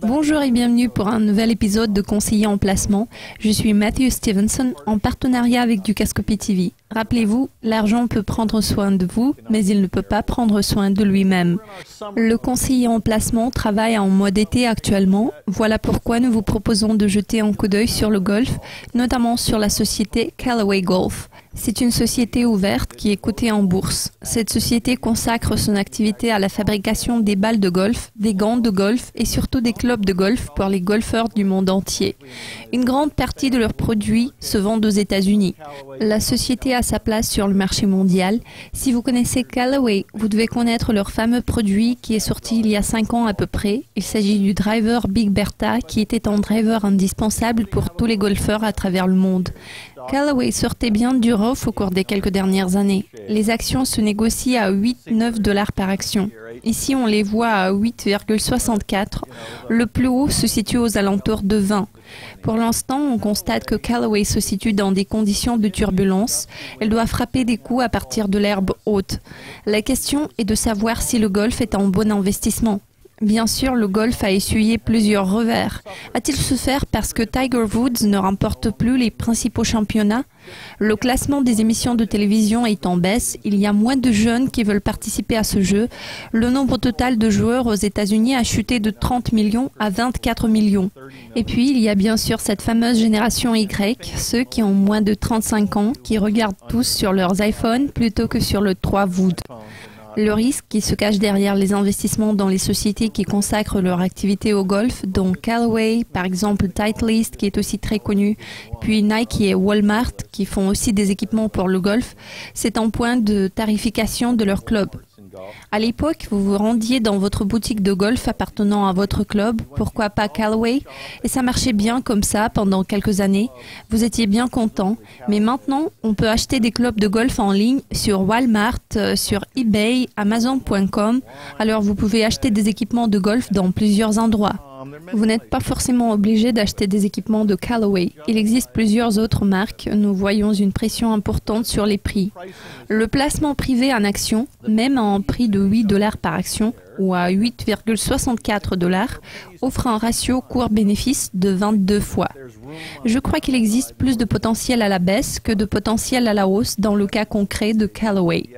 Bonjour et bienvenue pour un nouvel épisode de Conseiller en placement. Je suis Matthew Stevenson en partenariat avec Dukascopy TV. Rappelez-vous, l'argent peut prendre soin de vous, mais il ne peut pas prendre soin de lui-même. Le conseiller en placement travaille en mode été actuellement. Voilà pourquoi nous vous proposons de jeter un coup d'œil sur le golf, notamment sur la société Callaway Golf. C'est une société ouverte qui est cotée en bourse. Cette société consacre son activité à la fabrication des balles de golf, des gants de golf et surtout des clubs de golf pour les golfeurs du monde entier. Une grande partie de leurs produits se vendent aux États-Unis. La société a sa place sur le marché mondial. Si vous connaissez Callaway, vous devez connaître leur fameux produit qui est sorti il y a 5 ans à peu près. Il s'agit du driver Big Bertha qui était un driver indispensable pour tous les golfeurs à travers le monde. Callaway sortait bien du rough au cours des quelques dernières années. Les actions se négocient à 8-9 $ par action. Ici, on les voit à 8,64. Le plus haut se situe aux alentours de 20. Pour l'instant, on constate que Callaway se situe dans des conditions de turbulence. Elle doit frapper des coups à partir de l'herbe haute. La question est de savoir si le golf est un bon investissement. Bien sûr, le golf a essuyé plusieurs revers. A-t-il souffert parce que Tiger Woods ne remporte plus les principaux championnats? Le classement des émissions de télévision est en baisse. Il y a moins de jeunes qui veulent participer à ce jeu. Le nombre total de joueurs aux États-Unis a chuté de 30 millions à 24 millions. Et puis, il y a bien sûr cette fameuse génération Y, ceux qui ont moins de 35 ans, qui regardent tous sur leurs iPhones plutôt que sur le 3 Wood. Le risque qui se cache derrière les investissements dans les sociétés qui consacrent leur activité au golf, dont Callaway, par exemple Titleist qui est aussi très connu, puis Nike et Walmart qui font aussi des équipements pour le golf, c'est un point de tarification de leur club. À l'époque, vous vous rendiez dans votre boutique de golf appartenant à votre club, pourquoi pas Callaway, et ça marchait bien comme ça pendant quelques années. Vous étiez bien content, mais maintenant, on peut acheter des clubs de golf en ligne sur Walmart, sur eBay, Amazon.com. Alors vous pouvez acheter des équipements de golf dans plusieurs endroits. Vous n'êtes pas forcément obligé d'acheter des équipements de Callaway. Il existe plusieurs autres marques. Nous voyons une pression importante sur les prix. Le placement privé en action, même à un prix de 8 $ par action ou à 8,64 $, offre un ratio cours-bénéfice de 22 fois. Je crois qu'il existe plus de potentiel à la baisse que de potentiel à la hausse dans le cas concret de Callaway.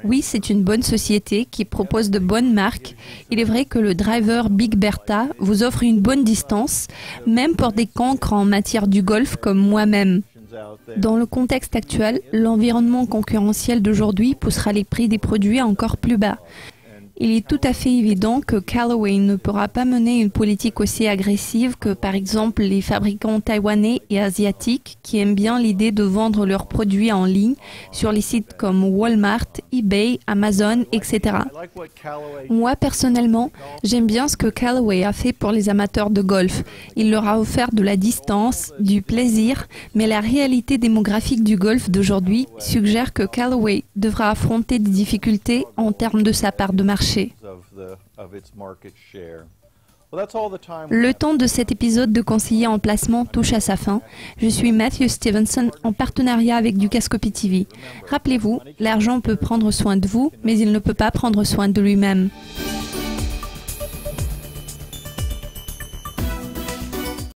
Oui, c'est une bonne société qui propose de bonnes marques. Il est vrai que le driver Big Bertha vous offre une bonne distance, même pour des cancres en matière du golf comme moi-même. Dans le contexte actuel, l'environnement concurrentiel d'aujourd'hui poussera les prix des produits encore plus bas. Il est tout à fait évident que Callaway ne pourra pas mener une politique aussi agressive que par exemple les fabricants taïwanais et asiatiques qui aiment bien l'idée de vendre leurs produits en ligne sur les sites comme Walmart, eBay, Amazon, etc. Moi personnellement, j'aime bien ce que Callaway a fait pour les amateurs de golf. Il leur a offert de la distance, du plaisir, mais la réalité démographique du golf d'aujourd'hui suggère que Callaway devra affronter des difficultés en termes de sa part de marché. Le temps de cet épisode de Conseiller en placement touche à sa fin. Je suis Matthew Stevenson en partenariat avec Dukascopy TV. Rappelez-vous, l'argent peut prendre soin de vous, mais il ne peut pas prendre soin de lui-même.